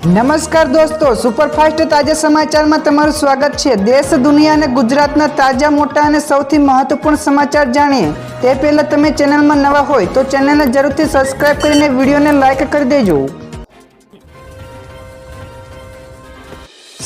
નમસ્કાર દોસ્તો, સુપરફાસ્ટ તાજા સમાચારમાં તમારું સ્વાગત છે। દેશ, દુનિયા અને ગુજરાતના તાજા, મોટા અને સૌથી મહત્વપૂર્ણ સમાચાર જાણીએ તે પહેલા તમે ચેનલમાં નવા હોય તો ચેનલને જરૂરથી સબસ્ક્રાઇબ કરીને વિડીયોને લાઇક કરી દેજો।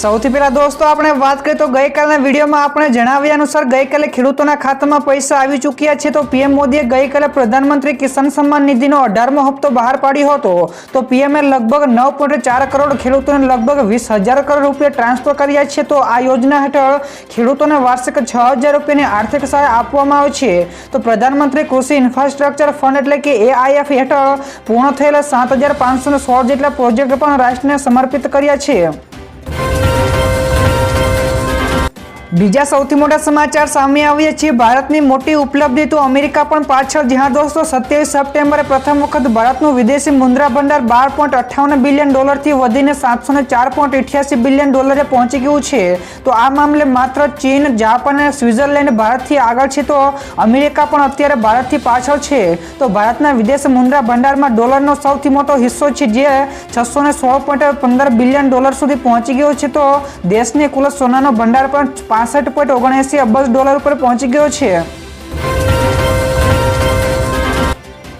સૌથી પહેલા દોસ્તો આપણે વાત કરીએ તો ગઈકાલના વિડીયોમાં આપણે જણાવ્યા અનુસાર ગઈકાલે ખેડૂતોના ખાતામાં પૈસા આવી ચૂક્યા છે। તો પીએમ મોદીએ ગઈકાલે પ્રધાનમંત્રી કિસાન સન્માન નિધિનો 18મો હપ્તો બહાર પાડ્યો હતો। તો પીએમએ લગભગ 9.4 કરોડ ખેડૂતોને લગભગ 20,000 કરોડ રૂપિયા ટ્રાન્સફર કર્યા છે। તો આ યોજના હેઠળ ખેડૂતોને વાર્ષિક 6,000 રૂપિયાની આર્થિક સહાય આપવામાં આવે છે। તો પ્રધાનમંત્રી કૃષિ ઇન્ફ્રાસ્ટ્રક્ચર ફંડ એટલે કે AIF હેઠળ પૂર્ણ થયેલા 7,516 જેટલા પ્રોજેક્ટ પણ રાષ્ટ્રને સમર્પિત કર્યા છે। બીજા સૌથી મોટા સમાચાર સામે આવ્યા છે। ભારતની મોટી ઉપલબ્ધિ તો અમેરિકા પણ પાછળ, જ્યાં દોસ્તો 27 સપ્ટેમ્બરે પ્રથમ વખત ભારતનું વિદેશી મુદ્રા ભંડાર $12.58 બિલિયન થી વધીને $704.88 બિલિયન પહોંચી ગયું છે। તો આ મામલે માત્ર ચીન, જાપાન અને સ્વિટ્ઝરલેન્ડ ભારતથી આગળ છે, તો અમેરિકા પણ અત્યારે ભારતથી પાછળ છે। તો ભારતના વિદેશ મુદ્રા ભંડારમાં ડોલરનો સૌથી મોટો હિસ્સો છે, જે $616.15 બિલિયન સુધી પહોંચી ગયો છે। તો દેશની કુલ સોનાનો ભંડાર પણ $65.79 અબજ ઉપર પહોંચી ગયો છે।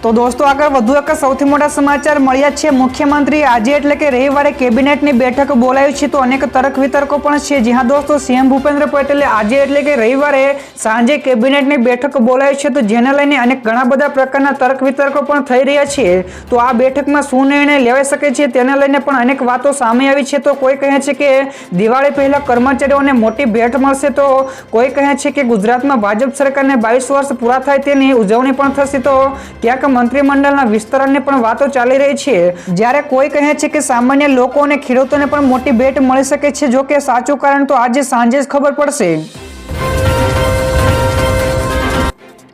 તો દોસ્તો આગળ વધુ એક સૌથી મોટા સમાચાર મળ્યા છે। મુખ્યમંત્રી આજે એટલે કે રવિવારે કેબિનેટની બેઠક બોલાવી છે। તો અનેક તર્ક વિતર્કો પણ છે, જ્યાં દોસ્તો સીએમ ભૂપેન્દ્ર પટેલે આજે એટલે કે રવિવારે સાંજે કેબિનેટની બેઠક બોલાવી છે, તો જેને લઈને અનેક ઘણા બધા પ્રકારના તર્ક વિતર્કો પણ થઈ રહ્યા છે। તો આ બેઠકમાં શું નિર્ણય લેવાઈ શકે છે તેને લઈને પણ અનેક વાતો સામે આવી છે। તો કોઈ કહે છે કે દિવાળી પહેલા કર્મચારીઓને મોટી ભેટ મળશે, તો કોઈ કહે છે કે ગુજરાતમાં ભાજપ સરકારને 22 વર્ષ પૂરા થાય તેની ઉજવણી પણ થશે। તો ક્યાંક મંત્રીમંડળના વિસ્તરણની પણ વાતો ચાલી રહી છે, જ્યારે કોઈ કહે છે કે સામાન્ય લોકો અને ખેડૂતોને પણ મોટી ભેટ મળી શકે છે। જો કે સાચું કારણ તો આજે સાંજે જ ખબર પડશે।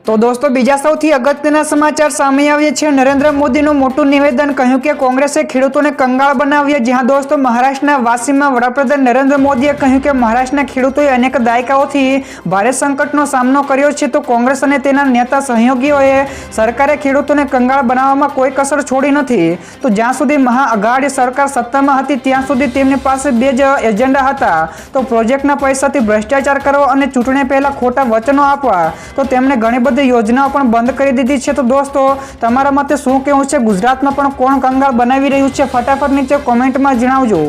તો દોસ્તો બીજા સૌથી અગત્યના સમાચાર સામે આવ્યા છે। નરેન્દ્ર મોદીનું મોટું નિવેદન, કહ્યું કે કોંગ્રેસે ખેડૂતોને કંગાળ બનાવ્યા। જ્યાં દોસ્તો મહારાષ્ટ્રના વાશીમાં વડાપ્રધાન નરેન્દ્ર મોદીએ કહ્યું કે મહારાષ્ટ્રના ખેડૂતોએ અનેક દાયકાઓથી ભારે સંકટનો સામનો કર્યો છે। તો કોંગ્રેસ અને તેના નેતા સહયોગીઓએ સરકારે ખેડૂતોને કંગાળ બનાવવામાં કોઈ કસર છોડી નથી। તો જ્યાં સુધી મહાઅઘાડી સરકાર સત્તામાં હતી ત્યાં સુધી તેમની પાસે બે જ એજન્ડા હતા, તો પ્રોજેક્ટના પૈસાથી ભ્રષ્ટાચાર કરવો અને ચૂંટણી પહેલા ખોટા વચનો આપવા। તો તેમણે ઘણી બધી યોજનાઓ પણ બંધ કરી દીધી છે। તો દોસ્તો તમારા મતે શું કહેવું છે? ગુજરાતમાં પણ કોણ કંગાળ બનાવી રહ્યું છે? ફટાફટ નીચે કોમેન્ટમાં જણાવજો।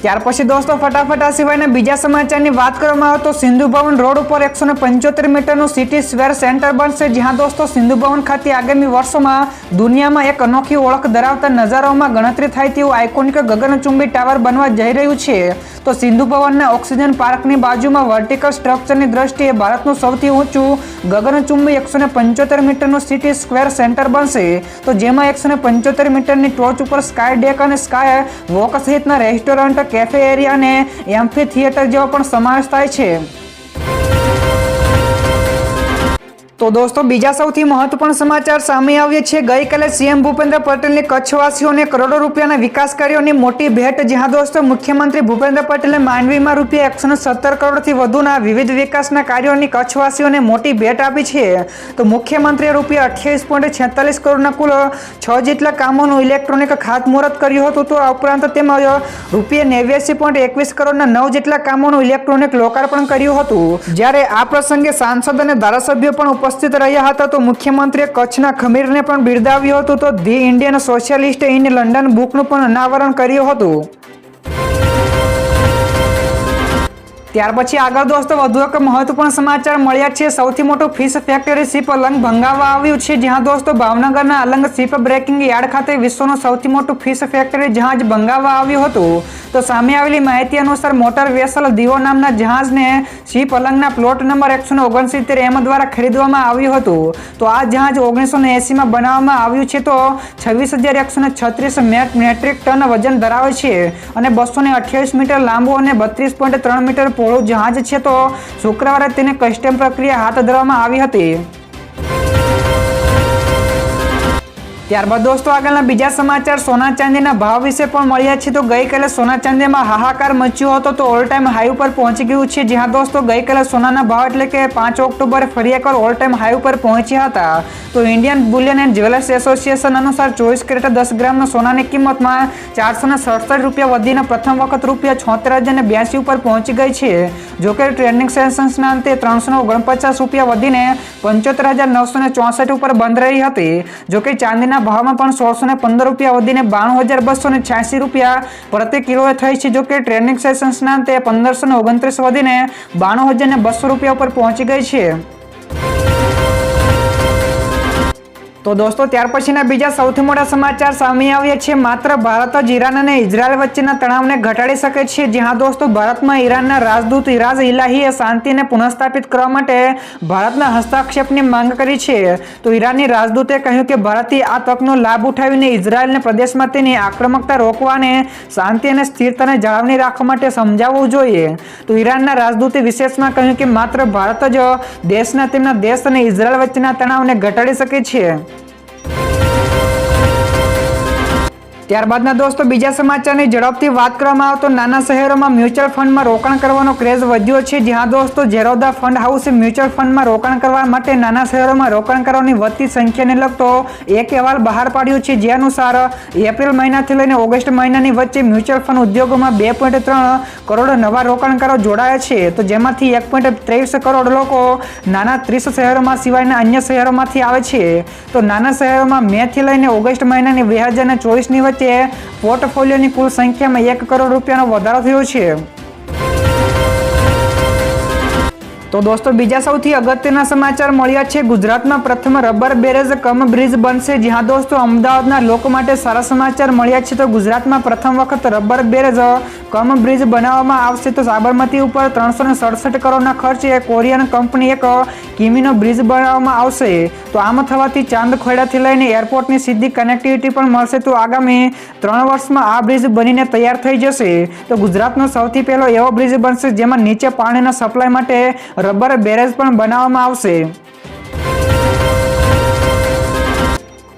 ત્યાર પછી દોસ્તો ફટાફટ આ સિવાયના બીજા સમાચારની વાત કરવામાં આવે તો સિંધુ ભવન રોડ ઉપર 175 મીટરનું સિટી સ્ક્વેર સેન્ટર બનશે। જ્યાં દોસ્તો સિંધુ ભવન ખાતે આગામી વર્ષોમાં દુનિયામાં એક અનોખી ઓળખ ધરાવતા નજારાઓમાં ગણતરી થાય તેવું આઇકોનિક ગગનચુંબી ટાવર બનવા જઈ રહ્યું છે। તો સિંધુ ભવનના ઓક્સિજન પાર્કની બાજુમાં વર્ટિકલ સ્ટ્રક્ચરની દ્રષ્ટિએ ભારતનું સૌથી ઊંચું ગગનચુંબી 175 મીટરનું સિટી સ્ક્વેર સેન્ટર બનશે। તો જેમાં 175 મીટરની ટોચ ઉપર સ્કાય ડેક અને સ્કાય વોક સહિતના રેસ્ટોરન્ટ, કેફે એરિયા અને એમ્ફી થિયેટર જેવો પણ સમાવેશ થાય છે। તો દોસ્તો બીજા સૌથી મહત્વપૂર્ણ સમાચાર સામે આવ્યા છે। ગઈકાલે સીએમ ભૂપેન્દ્ર પટેલની કચ્છવાસીઓને કરોડો રૂપિયાના વિકાસ કાર્યોની મોટી ભેટ, જ્યાં દોસ્તો મુખ્યમંત્રી ભૂપેન્દ્ર પટેલે માંડવીમાં રૂપિયા 117 કરોડથી વધુના વિવિધ વિકાસના કાર્યોની કચ્છવાસીઓને મોટી ભેટ આપી છે। તો મુખ્યમંત્રીએ રૂપિયા 28.46 કરોડના કુલ 6 જેટલા કામોનું ઇલેક્ટ્રોનિક ખાતમુહૂર્ત કર્યું હતું। તો આ ઉપરાંત તેમજ રૂપિયા 89.21 કરોડના 9 જેટલા કામોનું ઇલેક્ટ્રોનિક લોકાર્પણ કર્યું હતું। જ્યારે આ પ્રસંગે સાંસદ અને ધારાસભ્યો પણ ઉપસ્થિત રહ્યા હતા। તો મુખ્યમંત્રીએ કચ્છના ખમીરને પણ બિરદાવ્યું હતું। તો the Indian socialist in London બુકનું પણ અનાવરણ કર્યું હતું। ત્યાર પછી આગળ દોસ્તો વધુ એક મહત્વપૂર્ણ સમાચાર મળ્યા છે। સૌથી મોટું ફિશ ફેક્ટરી શિપ અલંગ ભંગાવવા આવ્યું છે। જ્યાં દોસ્તો ભાવનગરના અલંગ શિપ બ્રેકિંગ યાર્ડ ખાતે વિશ્વનું સૌથી મોટું ફિશ ફેક્ટરી જહાજ ભંગાવવા આવ્યું હતું। તો સામે આવેલી માહિતી અનુસાર મોટર વેસલ દીવો નામના જહાજને શિપ અલંગના પ્લોટ નંબર 169 દ્વારા ખરીદવામાં આવ્યું હતું। તો આ જહાજ 1980માં બનાવવામાં આવ્યું છે। તો 26,136 મેટ્રિક ટન વજન ધરાવે છે અને 228 મીટર લાંબુ અને 32.3 મીટર પહોળું જહાજ છે। તો શુક્રવારે તેને કસ્ટમ પ્રક્રિયા હાથ ધરવામાં આવી હતી। ત્યારબાદ દોસ્તો આગળના બીજા સમાચાર સોના ચાંદીના ભાવ વિશે પણ મળ્યા છે. તો ગઈકાલે સોના ચાંદીમાં હાહાકાર મચ્યો હતો, તો ઓલ ટાઈમ હાઈ ઉપર પહોંચી ગયું છે. જ્યાં દોસ્તો ગઈકાલે સોનાના ભાવ એટલે કે 5 ઓક્ટોબરે ફરી એકવાર ઓલ ટાઈમ હાઈ ઉપર પહોંચ્યા હતા. તો Indian Boolean and jewellers association અનુસાર 24 કેરેટ 10 ગ્રામના સોનાની કિંમતમાં 467 રૂપિયા વધીને પ્રથમ વખત રૂપિયા 76,082 ઉપર પહોંચી ગઈ છે. જોકે ટ્રેન્ડિંગ સેશન્સના અંતે 349 રૂપિયા વધીને 75,964 ઉપર બંધ રહી હતી. જોકે ચાંદીના ભાવમાં પણ 115 રૂપિયા વધીને 92,286 રૂપિયા પ્રતિ કિલોએ થઈ છે. જોકે ટ્રેન્ડિંગ સેશન્સના અંતે 1,529 વધીને 92,200 રૂપિયા ઉપર પહોંચી ગઈ છે. તો દોસ્તો ત્યાર પછીના બીજા સૌથી મોટા સમાચાર સામે આવ્યા છે. માત્ર ભારત જ ઈરાન અને ઇઝરાયલ વચ્ચેના તણાવને ઘટાડી શકે છે. જ્યાં દોસ્તો ભારતમાં ઈરાનના રાજદૂત ઇરાજ ઇલાહીએ શાંતિને પુનઃસ્થાપિત કરવા માટે ભારતના હસ્તક્ષેપની માંગ કરી છે. તો ઈરાનની રાજદૂતે કહ્યું કે ભારતે આ તકનો લાભ ઉઠાવીને ઇઝરાયલને પ્રદેશમાં તેની આક્રમકતા રોકવાને શાંતિ અને સ્થિરતાને જાળવણી રાખવા માટે સમજાવવું જોઈએ. તો ઈરાનના રાજદૂતે વિશેષમાં કહ્યું કે માત્ર ભારત જ દેશના તેમના દેશ અને ઇઝરાયલ વચ્ચેના તણાવને ઘટાડી શકે છે. ત્યારબાદના દોસ્તો બીજા સમાચારની ઝડપથી વાત કરવામાં આવે તો નાના શહેરોમાં મ્યુચ્યુઅલ ફંડમાં રોકાણ કરવાનો ક્રેઝ વધ્યો છે. જ્યાં દોસ્તો ઝેરોદા ફંડ હાઉસે મ્યુચ્યુઅલ ફંડમાં રોકાણ કરવા માટે નાના શહેરોમાં રોકાણ કરવાની વધતી સંખ્યાને લગતો એક અહેવાલ બહાર પાડ્યો છે. જે અનુસાર એપ્રિલ મહિનાથી લઈને ઓગસ્ટ મહિનાની વચ્ચે મ્યુચ્યુઅલ ફંડ ઉદ્યોગોમાં 2.3 કરોડ નવા રોકાણકારો જોડાયા છે. તો જેમાંથી 1.23 કરોડ લોકો નાના 30 શહેરોમાં સિવાયના અન્ય શહેરોમાંથી આવે છે. તો નાના શહેરોમાં મેથી લઈને ઓગસ્ટ મહિનાની 2024ની વચ્ચે પોર્ટફોલિયોની કુલ સંખ્યામાં 1 કરોડ રૂપિયાનો વધારો થયો છે. તો દોસ્તો બીજા સૌથી અગત્યના સમાચાર મળ્યા છે. ગુજરાતમાં પ્રથમ રબર બેરેજ કમ બ્રિજ બનશે. જ્યાં દોસ્તો અમદાવાદના લોકો માટે સારા સમાચાર મળ્યા છે. તો ગુજરાતમાં પ્રથમ વખત રબર બેરેજ કમ બ્રિજ બનાવવામાં આવશે. તો સાબરમતી ઉપર 367 કરોડના ખર્ચે કોરિયન કંપની એક કિમીનો બ્રિજ બનાવવામાં આવશે. તો આમ થવાથી ચાંદખોડાથી લઈને એરપોર્ટની સીધી કનેક્ટિવિટી પણ મળશે. તો આગામી 3 વર્ષમાં આ બ્રિજ બનીને તૈયાર થઈ જશે. તો ગુજરાતનો સૌથી પહેલો એવો બ્રિજ બનશે જેમાં નીચે પાણીના સપ્લાય માટે રબર બેરેજ પણ બનાવવામાં આવશે.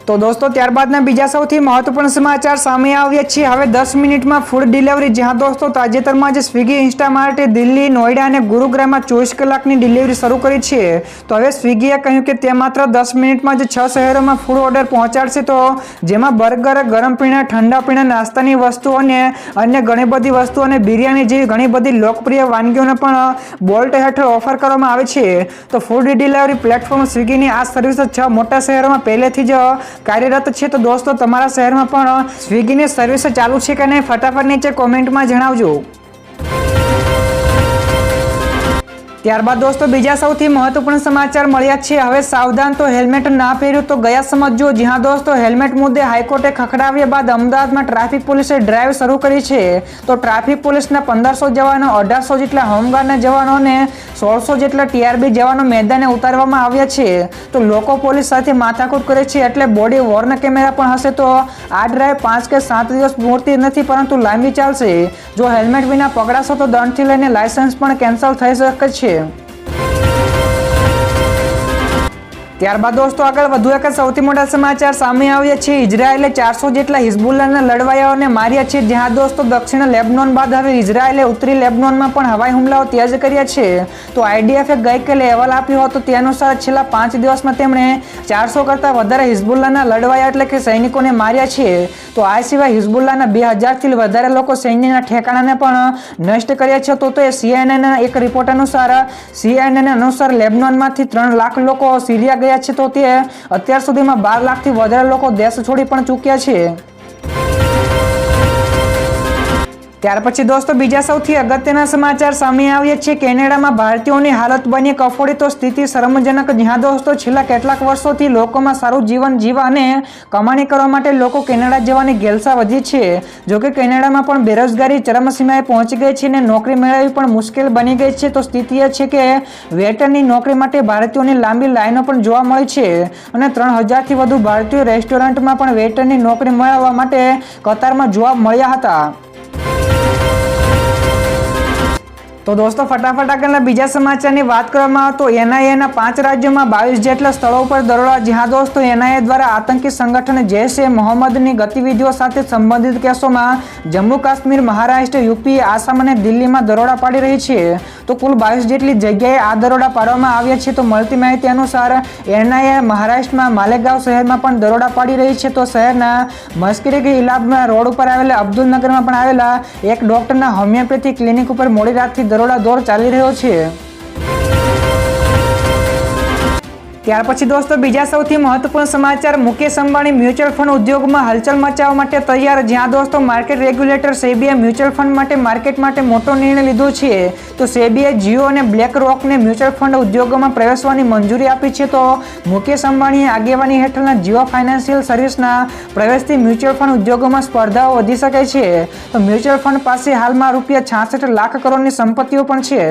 તો દોસ્તો ત્યારબાદના બીજા સૌથી મહત્વપૂર્ણ સમાચાર સામે આવ્યા છે. હવે 10 મિનિટમાં ફૂડ ડિલિવરી. જ્યાં દોસ્તો તાજેતરમાં જ સ્વિગી ઇન્સ્ટામાર્ટે દિલ્હી, નોઈડા અને ગુરુગ્રામમાં 24 કલાકની ડિલિવરી શરૂ કરી છે. તો હવે સ્વિગીએ કહ્યું કે તે માત્ર 10 મિનિટમાં જ 6 શહેરોમાં ફૂડ ઓર્ડર પહોંચાડશે. તો જેમાં બર્ગર, ગરમ પીણા, ઠંડા પીણા, નાસ્તાની વસ્તુઓ અને અન્ય ઘણી બધી વસ્તુઓ અને બિરયાની જેવી ઘણી બધી લોકપ્રિય વાનગીઓને પણ બોલ્ટ હેઠળ ઓફર કરવામાં આવે છે. તો ફૂડ ડિલિવરી પ્લેટફોર્મ સ્વિગીની આ સર્વિસ 6 મોટા શહેરોમાં પહેલેથી જ કાર્યરત છે. તો દોસ્તો તમારા શહેરમાં પણ સ્વિગીની સર્વિસ ચાલુ છે કે નહીં ફટાફટ નીચે કોમેન્ટમાં જણાવજો. ત્યારબાદ દોસ્તો બીજા સૌથી મહત્વપૂર્ણ સમાચાર મળ્યા છે. હવે સાવધાન, તો હેલ્મેટ ના પહેર્યું તો ગયા સમજજો. જ્યાં દોસ્તો હેલ્મેટ મુદ્દે હાઈકોર્ટે ખખડાવ્યા બાદ અમદાવાદમાં ટ્રાફિક પોલીસે ડ્રાઈવ શરૂ કરી છે. તો ટ્રાફિક પોલીસના 1500 જવાનો, 1800 જેટલા હોમગાર્ડના જવાનો અને 1600 જેટલા ટીઆરબી જવાનો મેદાને ઉતારવામાં આવ્યા છે. તો લોકો પોલીસ સાથે માથાકૂટ કરે છે એટલે બોડી વોર્ન કેમેરા પણ હશે. તો આ ડ્રાઈવ 5 કે 7 દિવસ પૂરતી નથી પરંતુ લાંબી ચાલશે. જો હેલ્મેટ વિના પકડાશો તો દંડથી લઈને લાયસન્સ પણ કેન્સલ થઈ શકે છે. ત્યારબાદ દોસ્તો આગળ વધુ એક સૌથી મોટા સમાચાર સામે આવ્યા છે. ઇઝરાયેલે 400 જેટલા હિઝબુલ્લાના લડવાયાઓને માર્યા છે. જ્યાં દોસ્તો દક્ષિણ લેબનોન બાદ હવે ઇઝરાયેલે ઉત્તરી લેબનોનમાં પણ હવાઈ હુમલાઓ તેજ કર્યા છે. તો આઈડીએફે ગઈકાલે અહેવાલ આપ્યો હતો. તે અનુસાર છેલ્લા 5 દિવસમાં તેમણે 400 કરતાં વધારે હિઝબુલ્લાના લડવાયા એટલે કે સૈનિકોને માર્યા છે. તો આ સિવાય હિઝબુલ્લાના 2000થી વધારે લોકો સૈન્યના ઠેકાણાને પણ નષ્ટ કર્યા છે. તો તે સીએનએનના એક રિપોર્ટ અનુસાર લેબનોનમાંથી 3 લાખ લોકો સિરિયા ગયા છે. તો તે અત્યાર સુધીમાં 12 લાખથી વધારે લોકો દેશ છોડી પણ ચૂક્યા છે. ત્યાર પછી દોસ્તો બીજા સૌથી અગત્યના સમાચાર સામે આવ્યા છે. કેનેડામાં ભારતીયોની હાલત બની કફોડી. તો સ્થિતિ શરમજનક. જ્યાં દોસ્તો છેલ્લા કેટલાક વર્ષોથી લોકોમાં સારું જીવન જીવવા અને કમાણી કરવા માટે લોકો કેનેડા જવાની ઘેલસા વધી છે. જોકે કેનેડામાં પણ બેરોજગારી ચરમસીમાએ પહોંચી ગઈ છે અને નોકરી મેળવવી પણ મુશ્કેલ બની ગઈ છે. તો સ્થિતિ એ છે કે વેટરની નોકરી માટે ભારતીયોની લાંબી લાઈનો પણ જોવા મળી છે અને 3000થી વધુ ભારતીયો રેસ્ટોરન્ટમાં પણ વેટરની નોકરી મેળવવા માટે કતારમાં જોવા મળ્યા હતા. તો દોસ્તો ફટાફટ આગળના બીજા સમાચારની વાત કરવામાં આવે તો એનઆઈએના 5 રાજ્યોમાં 22 જેટલા સ્થળો પર દરોડા. જ્યાં દોસ્તો એનઆઈએ દ્વારા આતંકી સંગઠન જૈશ એ મોહમ્મદની ગતિવિધિઓ સાથે સંબંધિત કેસોમાં જમ્મુ કાશ્મીર, મહારાષ્ટ્ર, યુપી, આસામ અને દિલ્હીમાં દરોડા પાડી રહી છે. તો કુલ 22 જેટલી જગ્યાએ આ દરોડા પાડવામાં આવ્યા છે. તો મળતી માહિતી અનુસાર એનઆઈએ મહારાષ્ટ્રમાં માલેગાંવ શહેરમાં પણ દરોડા પાડી રહી છે. તો શહેરના મસ્કરી ઇલાબના રોડ ઉપર આવેલા અબ્દુલનગરમાં પણ આવેલા એક ડોક્ટરના હોમિયોપેથી ક્લિનિક ઉપર મોડી રાતથી દરોડા દોર ચાલી રહ્યો છે. ત્યાર પછી દોસ્તો બીજા સૌથી મહત્વપૂર્ણ સમાચાર, મુકેશ અંબાણી મ્યુચ્યુઅલ ફંડ ઉદ્યોગમાં હલચલ મચાવવા માટે તૈયાર. જ્યાં દોસ્તો માર્કેટ રેગ્યુલેટર સેબીએ મ્યુચ્યુઅલ ફંડ માટે માર્કેટ માટે મોટો નિર્ણય લીધો છે. તો સેબીએ જીઓ અને બ્લેક રોકને મ્યુચ્યુઅલ ફંડ ઉદ્યોગોમાં પ્રવેશવાની મંજૂરી આપી છે. તો મુકેશ અંબાણીની આગેવાની હેઠળના જીઓ ફાઇનાન્શિયલ સર્વિસના પ્રવેશથી મ્યુચ્યુઅલ ફંડ ઉદ્યોગોમાં સ્પર્ધાઓ વધી શકે છે. તો મ્યુચ્યુઅલ ફંડ પાસે હાલમાં રૂપિયા 66 લાખ કરોડની સંપત્તિઓ પણ છે.